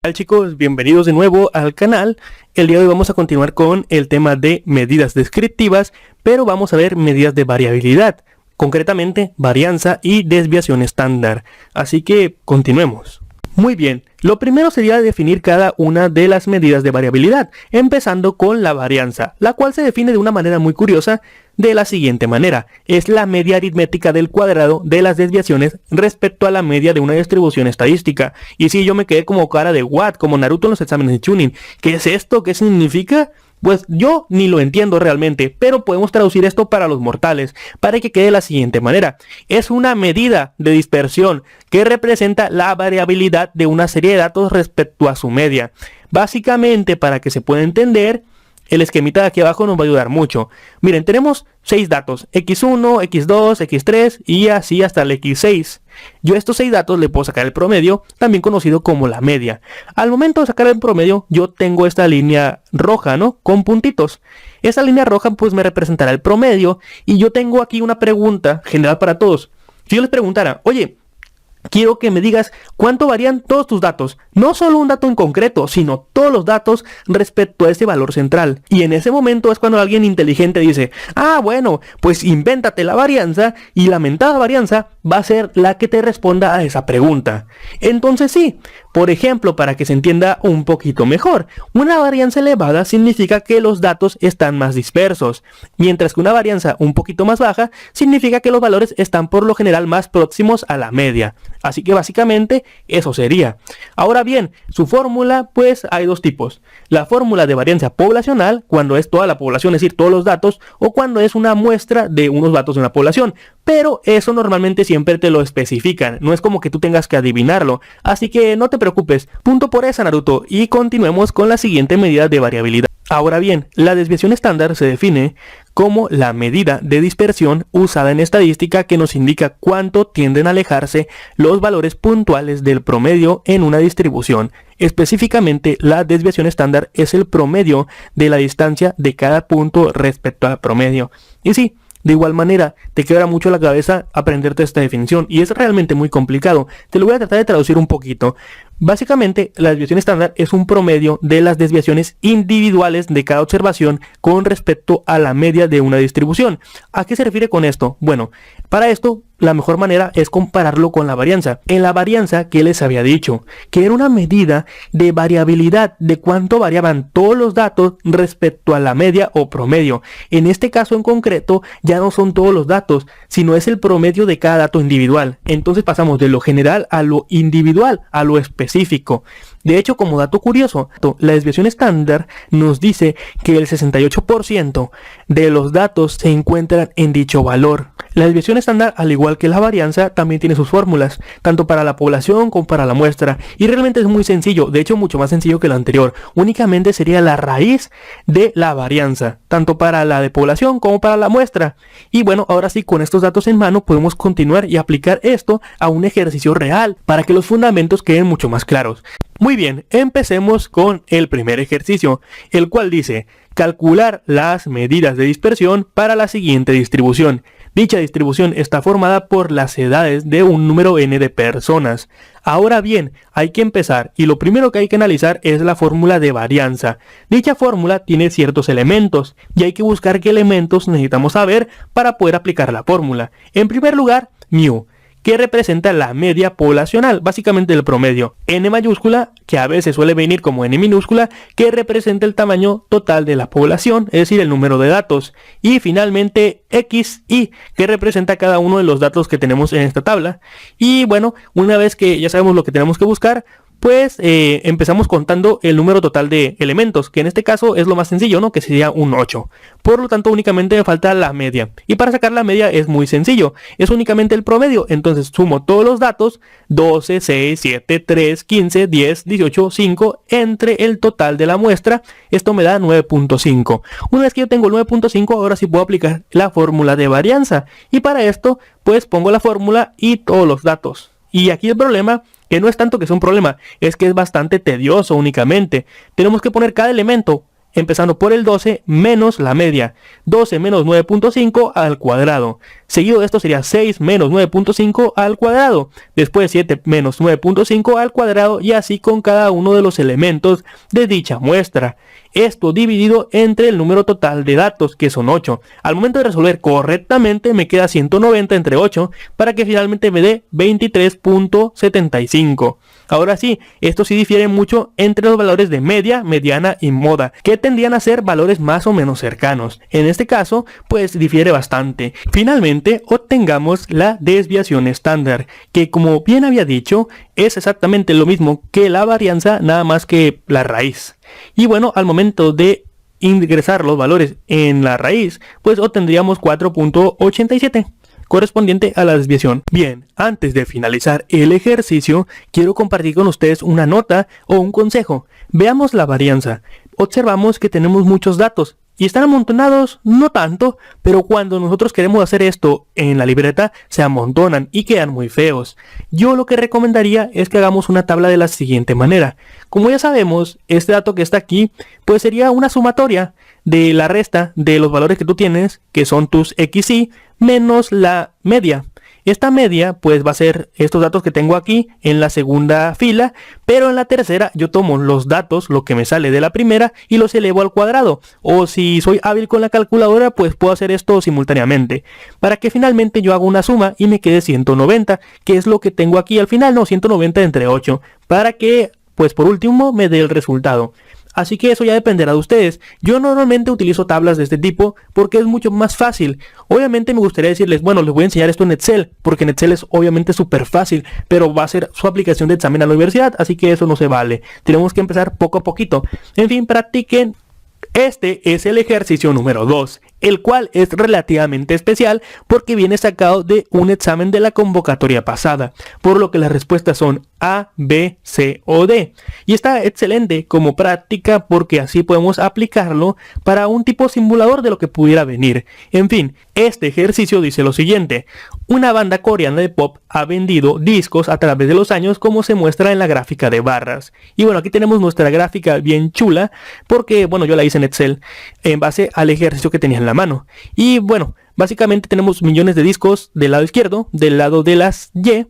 Hola chicos, bienvenidos de nuevo al canal. El día de hoy vamos a continuar con el tema de medidas descriptivas, pero vamos a ver medidas de variabilidad, concretamente varianza y desviación estándar. Así que continuemos. Muy bien, lo primero sería definir cada una de las medidas de variabilidad, empezando con la varianza, la cual se define de una manera muy curiosa de la siguiente manera: es la media aritmética del cuadrado de las desviaciones respecto a la media de una distribución estadística. Y si yo me quedé como cara de what, como Naruto en los exámenes de Chunin, ¿qué es esto? ¿Qué significa? Pues yo ni lo entiendo realmente, pero podemos traducir esto para los mortales, para que quede de la siguiente manera: es una medida de dispersión que representa la variabilidad de una serie de datos respecto a su media. Básicamente, para que se pueda entender, el esquemita de aquí abajo nos va a ayudar mucho. Miren, tenemos 6 datos: x1, x2, x3 y así hasta el x6. Yo a estos 6 datos le puedo sacar el promedio, también conocido como la media. Al momento de sacar el promedio, yo tengo esta línea roja, ¿no? Con puntitos. Esa línea roja pues me representará el promedio, y yo tengo aquí una pregunta general para todos. Si yo les preguntara, oye, quiero que me digas cuánto varían todos tus datos, no solo un dato en concreto, sino todos los datos respecto a ese valor central. Y en ese momento es cuando alguien inteligente dice: ah, bueno, pues invéntate la varianza, y la mentada varianza va a ser la que te responda a esa pregunta. Entonces sí, por ejemplo, para que se entienda un poquito mejor, una varianza elevada significa que los datos están más dispersos, mientras que una varianza un poquito más baja significa que los valores están por lo general más próximos a la media. Así que básicamente eso sería. Ahora bien, su fórmula, pues hay dos tipos: la fórmula de varianza poblacional, cuando es toda la población, es decir, todos los datos, o cuando es una muestra de unos datos de una población. Pero eso normalmente siempre te lo especifican, no es como que tú tengas que adivinarlo, así que no te preocupes. Punto por esa, Naruto, y continuemos con la siguiente medida de variabilidad. Ahora bien, la desviación estándar se define como la medida de dispersión usada en estadística que nos indica cuánto tienden a alejarse los valores puntuales del promedio en una distribución. Específicamente, la desviación estándar es el promedio de la distancia de cada punto respecto al promedio. Y sí, de igual manera, te quedará mucho la cabeza aprenderte esta definición, y es realmente muy complicado. Te lo voy a tratar de traducir un poquito. Básicamente, la desviación estándar es un promedio de las desviaciones individuales de cada observación con respecto a la media de una distribución. ¿A qué se refiere con esto? Bueno, para esto, la mejor manera es compararlo con la varianza. En la varianza, ¿qué les había dicho? Que era una medida de variabilidad, de cuánto variaban todos los datos respecto a la media o promedio. En este caso en concreto, ya no son todos los datos, sino es el promedio de cada dato individual. Entonces pasamos de lo general a lo individual, a lo específico. De hecho, como dato curioso, la desviación estándar nos dice que el 68% de los datos se encuentran en dicho valor. La desviación estándar, al igual que la varianza, también tiene sus fórmulas, tanto para la población como para la muestra, y realmente es muy sencillo, de hecho mucho más sencillo que la anterior. Únicamente sería la raíz de la varianza, tanto para la de población como para la muestra. Y bueno, ahora sí, con estos datos en mano podemos continuar y aplicar esto a un ejercicio real para que los fundamentos queden mucho más claros. Muy bien, empecemos con el primer ejercicio, el cual dice: calcular las medidas de dispersión para la siguiente distribución. Dicha distribución está formada por las edades de un número n de personas. Ahora bien, hay que empezar, y lo primero que hay que analizar es la fórmula de varianza. Dicha fórmula tiene ciertos elementos, y hay que buscar qué elementos necesitamos saber para poder aplicar la fórmula. En primer lugar, mu, que representa la media poblacional, básicamente el promedio. N mayúscula, que a veces suele venir como N minúscula, que representa el tamaño total de la población, es decir, el número de datos. Y finalmente XI, que representa cada uno de los datos que tenemos en esta tabla. Y bueno, una vez que ya sabemos lo que tenemos que buscar, pues empezamos contando el número total de elementos, que en este caso es lo más sencillo, ¿no? Que sería un 8. Por lo tanto, únicamente me falta la media. Y para sacar la media es muy sencillo, es únicamente el promedio. Entonces sumo todos los datos: 12, 6, 7, 3, 15, 10, 18, 5, entre el total de la muestra. Esto me da 9.5. Una vez que yo tengo el 9.5, ahora sí puedo aplicar la fórmula de varianza. Y para esto, pues pongo la fórmula y todos los datos. Y aquí el problema, que no es tanto que sea un problema, es que es bastante tedioso únicamente. Tenemos que poner cada elemento empezando por el 12 menos la media. 12 menos 9.5 al cuadrado. Seguido de esto sería 6 menos 9.5 al cuadrado. Después 7 menos 9.5 al cuadrado, y así con cada uno de los elementos de dicha muestra. Esto dividido entre el número total de datos, que son 8. Al momento de resolver correctamente me queda 190 entre 8 para que finalmente me dé 23.75. Ahora sí, esto sí difiere mucho entre los valores de media, mediana y moda, que tendrían a ser valores más o menos cercanos. En este caso, pues difiere bastante. Finalmente, obtengamos la desviación estándar, que como bien había dicho, es exactamente lo mismo que la varianza, nada más que la raíz. Y bueno, al momento de ingresar los valores en la raíz, pues obtendríamos 4.87. correspondiente a la desviación. Bien, antes de finalizar el ejercicio, quiero compartir con ustedes una nota o un consejo. Veamos la varianza. Observamos que tenemos muchos datos y están amontonados, no tanto, pero cuando nosotros queremos hacer esto en la libreta, se amontonan y quedan muy feos. Yo lo que recomendaría es que hagamos una tabla de la siguiente manera. Como ya sabemos, este dato que está aquí, pues sería una sumatoria de la resta de los valores que tú tienes, que son tus XY, menos la media. Esta media pues va a ser estos datos que tengo aquí en la segunda fila, pero en la tercera yo tomo los datos, lo que me sale de la primera, y los elevo al cuadrado. O si soy hábil con la calculadora, pues puedo hacer esto simultáneamente, para que finalmente yo haga una suma y me quede 190, que es lo que tengo aquí al final, no, 190 entre 8, para que pues por último me dé el resultado. Así que eso ya dependerá de ustedes. Yo normalmente utilizo tablas de este tipo porque es mucho más fácil. Obviamente me gustaría decirles, bueno, les voy a enseñar esto en Excel, porque en Excel es obviamente súper fácil, pero va a ser su aplicación de examen a la universidad, así que eso no se vale. Tenemos que empezar poco a poquito. En fin, practiquen. Este es el ejercicio número 2, el cual es relativamente especial porque viene sacado de un examen de la convocatoria pasada, por lo que las respuestas son A, B, C o D. Y está excelente como práctica porque así podemos aplicarlo para un tipo simulador de lo que pudiera venir. En fin, este ejercicio dice lo siguiente: una banda coreana de pop ha vendido discos a través de los años, como se muestra en la gráfica de barras. Y bueno, aquí tenemos nuestra gráfica bien chula porque, bueno, yo la hice en Excel en base al ejercicio que tenía en la mano. Y bueno, básicamente tenemos millones de discos del lado izquierdo, del lado de las Y,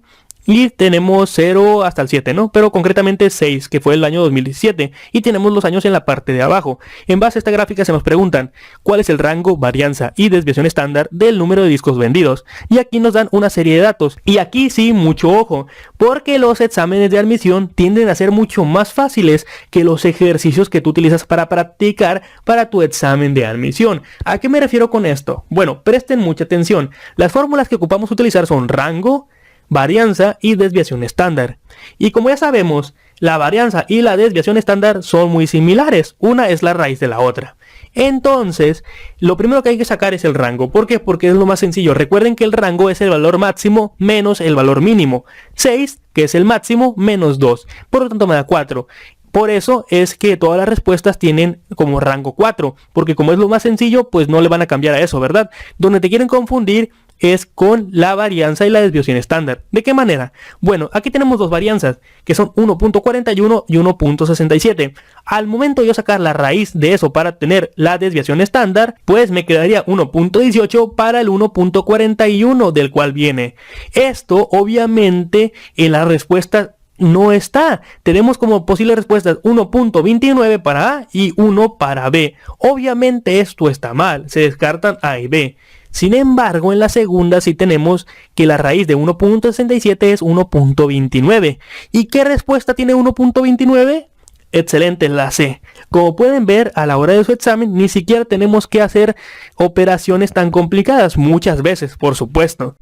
y tenemos 0 hasta el 7, ¿no? Pero concretamente 6, que fue el año 2017. Y tenemos los años en la parte de abajo. En base a esta gráfica se nos preguntan cuál es el rango, varianza y desviación estándar del número de discos vendidos. Y aquí nos dan una serie de datos. Y aquí sí, mucho ojo, porque los exámenes de admisión tienden a ser mucho más fáciles que los ejercicios que tú utilizas para practicar para tu examen de admisión. ¿A qué me refiero con esto? Bueno, presten mucha atención. Las fórmulas que ocupamos utilizar son rango, varianza y desviación estándar. Y como ya sabemos, la varianza y la desviación estándar son muy similares. Una es la raíz de la otra. Entonces, lo primero que hay que sacar es el rango. ¿Por qué? Porque es lo más sencillo. Recuerden que el rango es el valor máximo menos el valor mínimo. 6, que es el máximo, menos 2. Por lo tanto me da 4. Por eso es que todas las respuestas tienen como rango 4. Porque como es lo más sencillo, pues no le van a cambiar a eso, ¿verdad? Donde te quieren confundir es con la varianza y la desviación estándar. ¿De qué manera? Bueno, aquí tenemos dos varianzas, que son 1.41 y 1.67. Al momento de yo sacar la raíz de eso para tener la desviación estándar, pues me quedaría 1.18 para el 1.41 del cual viene. Esto obviamente en la respuesta no está. Tenemos como posibles respuestas 1.29 para A y 1 para B. Obviamente esto está mal, se descartan A y B. Sin embargo, en la segunda sí tenemos que la raíz de 1.67 es 1.29. ¿Y qué respuesta tiene 1.29? Excelente, la C. Como pueden ver, a la hora de su examen ni siquiera tenemos que hacer operaciones tan complicadas, muchas veces, por supuesto.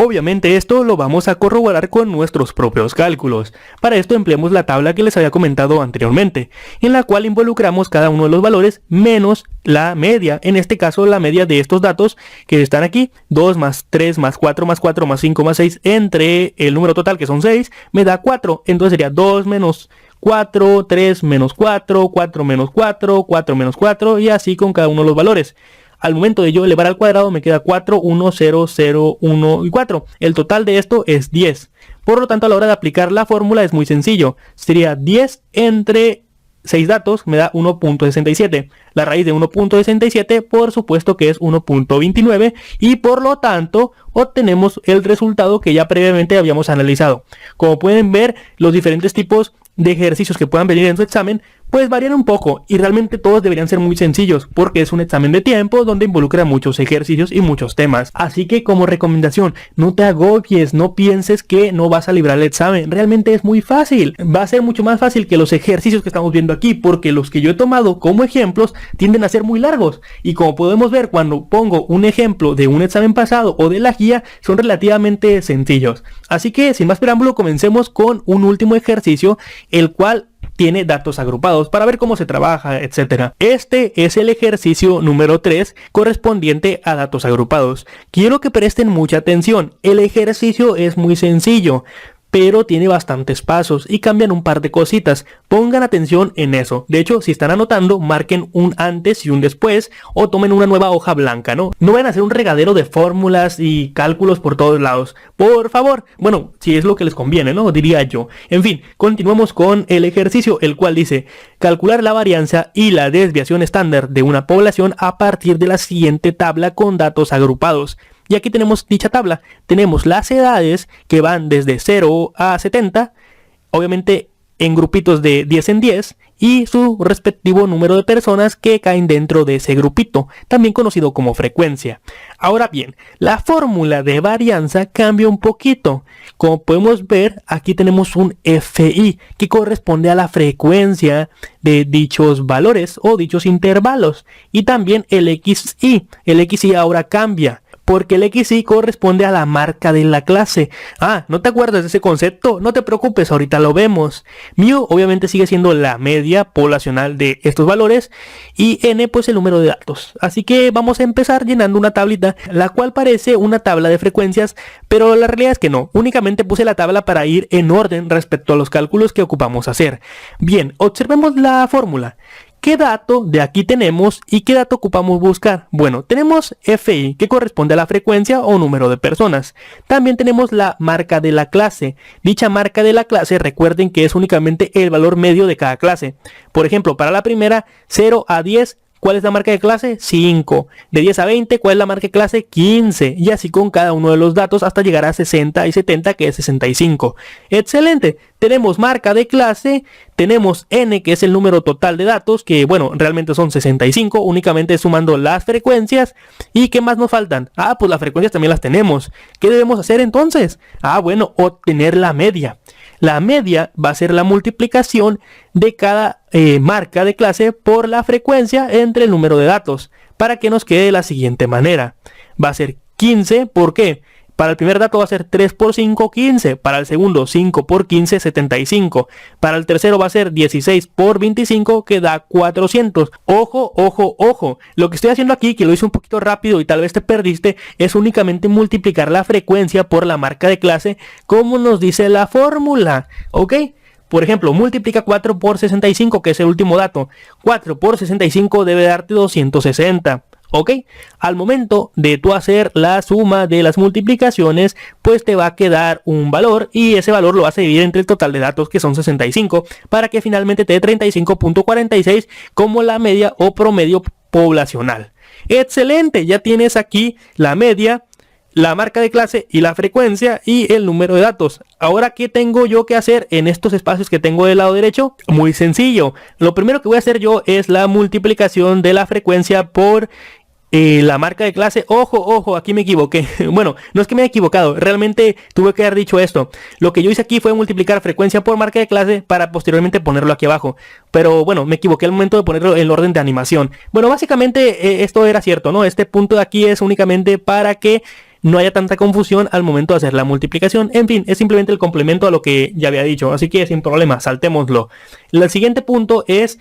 Obviamente esto lo vamos a corroborar con nuestros propios cálculos. Para esto empleamos la tabla que les había comentado anteriormente, en la cual involucramos cada uno de los valores menos la media. En este caso la media de estos datos que están aquí, 2 más 3 más 4 más 4 más 5 más 6, entre el número total que son 6, me da 4. Entonces sería 2 menos 4, 3 menos 4, 4 menos 4, 4 menos 4 y así con cada uno de los valores. Al momento de yo elevar al cuadrado me queda 4, 1, 0, 0, 1 y 4. El total de esto es 10. Por lo tanto, a la hora de aplicar la fórmula es muy sencillo. Sería 10 entre 6 datos me da 1.67. La raíz de 1.67 por supuesto que es 1.29 y por lo tanto obtenemos el resultado que ya previamente habíamos analizado. Como pueden ver, los diferentes tipos de ejercicios que puedan venir en su examen pues varían un poco y realmente todos deberían ser muy sencillos porque es un examen de tiempo donde involucra muchos ejercicios y muchos temas. Así que como recomendación, no te agobies, no pienses que no vas a librar el examen, realmente es muy fácil. Va a ser mucho más fácil que los ejercicios que estamos viendo aquí porque los que yo he tomado como ejemplos tienden a ser muy largos y como podemos ver cuando pongo un ejemplo de un examen pasado o de la guía son relativamente sencillos. Así que sin más preámbulo comencemos con un último ejercicio el cual tiene datos agrupados para ver cómo se trabaja, etc. Este es el ejercicio número 3 correspondiente a datos agrupados. Quiero que presten mucha atención. El ejercicio es muy sencillo, pero tiene bastantes pasos y cambian un par de cositas. Pongan atención en eso. De hecho, si están anotando, marquen un antes y un después o tomen una nueva hoja blanca, ¿no? No vayan a hacer un regadero de fórmulas y cálculos por todos lados. Por favor. Bueno, si es lo que les conviene, ¿no? Diría yo. En fin, continuamos con el ejercicio, el cual dice calcular la varianza y la desviación estándar de una población a partir de la siguiente tabla con datos agrupados. Y aquí tenemos dicha tabla, tenemos las edades que van desde 0 a 70, obviamente en grupitos de 10 en 10, y su respectivo número de personas que caen dentro de ese grupito, también conocido como frecuencia. Ahora bien, la fórmula de varianza cambia un poquito. Como podemos ver, aquí tenemos un FI, que corresponde a la frecuencia de dichos valores o dichos intervalos, y también el XI. El XI ahora cambia, porque el XI corresponde a la marca de la clase. ¿No te acuerdas de ese concepto? No te preocupes, ahorita lo vemos. Mu obviamente sigue siendo la media poblacional de estos valores y N pues el número de datos. Así que vamos a empezar llenando una tablita, la cual parece una tabla de frecuencias, pero la realidad es que no. Únicamente puse la tabla para ir en orden respecto a los cálculos que ocupamos hacer. Bien, observemos la fórmula. ¿Qué dato de aquí tenemos y qué dato ocupamos buscar? Bueno, tenemos FI, que corresponde a la frecuencia o número de personas. También tenemos la marca de la clase. Dicha marca de la clase, recuerden que es únicamente el valor medio de cada clase. Por ejemplo, para la primera, 0 a 10, ¿cuál es la marca de clase? 5. De 10 a 20, ¿cuál es la marca de clase? 15. Y así con cada uno de los datos hasta llegar a 60 y 70, que es 65. Excelente. Tenemos marca de clase, tenemos N, que es el número total de datos, que bueno, realmente son 65, únicamente sumando las frecuencias. ¿Y qué más nos faltan? Pues las frecuencias también las tenemos. ¿Qué debemos hacer entonces? Bueno, obtener la media. La media va a ser la multiplicación de cada marca de clase por la frecuencia entre el número de datos, para que nos quede de la siguiente manera. Va a ser 15, ¿por qué? Para el primer dato va a ser 3 por 5, 15. Para el segundo, 5 por 15, 75. Para el tercero va a ser 16 por 25, que da 400. Ojo, ojo, ojo. Lo que estoy haciendo aquí, que lo hice un poquito rápido y tal vez te perdiste, es únicamente multiplicar la frecuencia por la marca de clase, como nos dice la fórmula. ¿Ok? Por ejemplo, multiplica 4 por 65, que es el último dato. 4 por 65 debe darte 260. ¿Ok? Al momento de tú hacer la suma de las multiplicaciones, pues te va a quedar un valor y ese valor lo vas a dividir entre el total de datos, que son 65, para que finalmente te dé 35.46 como la media o promedio poblacional. Excelente, ya tienes aquí la media, la marca de clase y la frecuencia y el número de datos. Ahora, ¿qué tengo yo que hacer en estos espacios que tengo del lado derecho? Muy sencillo. Lo primero que voy a hacer yo es la multiplicación de la frecuencia por la marca de clase. Ojo, ojo, aquí me equivoqué. Bueno, no es que me haya equivocado, realmente tuve que haber dicho esto. Lo que yo hice aquí fue multiplicar frecuencia por marca de clase para posteriormente ponerlo aquí abajo. Pero bueno, me equivoqué al momento de ponerlo en el orden de animación. Bueno, básicamente esto era cierto, ¿no? Este punto de aquí es únicamente para que no haya tanta confusión al momento de hacer la multiplicación. En fin, es simplemente el complemento a lo que ya había dicho, así que sin problema, saltémoslo. El siguiente punto es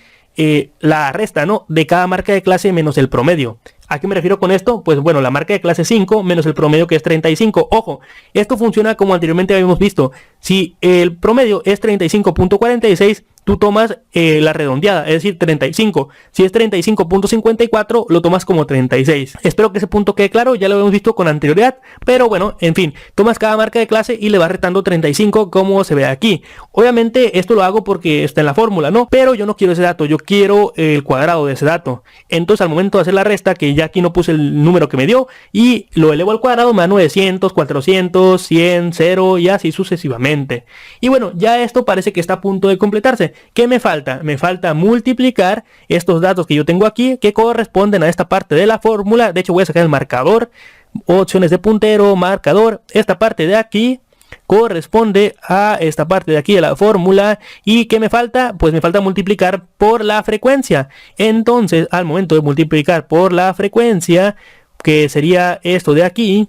la resta, ¿no?, de cada marca de clase menos el promedio. ¿A qué me refiero con esto? Pues bueno, la marca de clase 5 menos el promedio, que es 35. Ojo, esto funciona como anteriormente habíamos visto. Si el promedio es 35.46, tú tomas la redondeada, es decir, 35. Si es 35.54, lo tomas como 36. Espero que ese punto quede claro, ya lo hemos visto con anterioridad, pero bueno, en fin, tomas cada marca de clase y le vas retando 35 como se ve aquí. Obviamente esto lo hago porque está en la fórmula, ¿no? Pero yo no quiero ese dato, yo quiero el cuadrado de ese dato. Entonces al momento de hacer la resta, que ya aquí no puse el número que me dio, y lo elevo al cuadrado, me da 900, 400, 100, 0 y así sucesivamente. Y bueno, ya esto parece que está a punto de completarse. ¿Qué me falta? Me falta multiplicar estos datos que yo tengo aquí, que corresponden a esta parte de la fórmula. De hecho voy a sacar el marcador, opciones de puntero, marcador. Esta parte de aquí corresponde a esta parte de aquí de la fórmula. ¿Y qué me falta? Pues me falta multiplicar por la frecuencia. Entonces al momento de multiplicar por la frecuencia, que sería esto de aquí,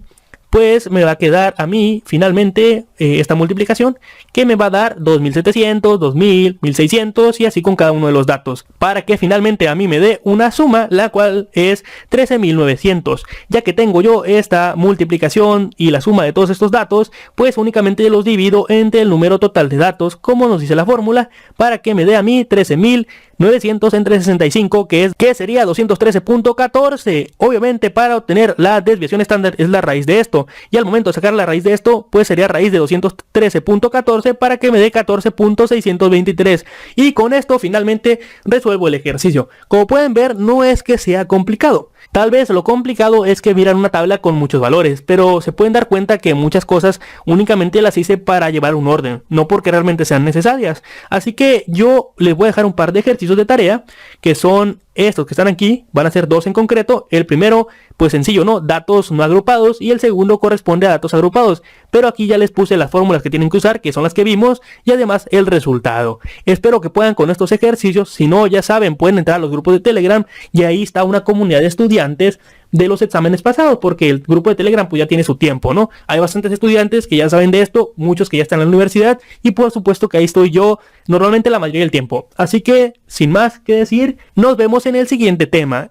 pues me va a quedar a mí finalmente esta multiplicación, que me va a dar 2700, 2000, 1600 y así con cada uno de los datos, para que finalmente a mí me dé una suma, la cual es 13900. Ya que tengo yo esta multiplicación y la suma de todos estos datos, pues únicamente los divido entre el número total de datos, como nos dice la fórmula, para que me dé a mí 13900 entre 65, que sería 213.14. Obviamente para obtener la desviación estándar es la raíz de esto, y al momento de sacar la raíz de esto, pues sería raíz de 213.14 para que me dé 14.623. Y con esto finalmente resuelvo el ejercicio. Como pueden ver, no es que sea complicado. Tal vez lo complicado es que miran una tabla con muchos valores, pero se pueden dar cuenta que muchas cosas únicamente las hice para llevar un orden, no porque realmente sean necesarias. Así que yo les voy a dejar un par de ejercicios de tarea, que son estos que están aquí, van a ser dos en concreto. El primero, pues sencillo, ¿no? Datos no agrupados, y el segundo corresponde a datos agrupados. Pero aquí ya les puse las fórmulas que tienen que usar, que son las que vimos, y además el resultado. Espero que puedan con estos ejercicios. Si no, ya saben, pueden entrar a los grupos de Telegram, y ahí está una comunidad de estudiantes de los exámenes pasados, porque el grupo de Telegram pues ya tiene su tiempo, ¿no? Hay bastantes estudiantes que ya saben de esto, muchos que ya están en la universidad, y por supuesto que ahí estoy yo normalmente la mayoría del tiempo. Así que, sin más que decir, nos vemos en el siguiente tema.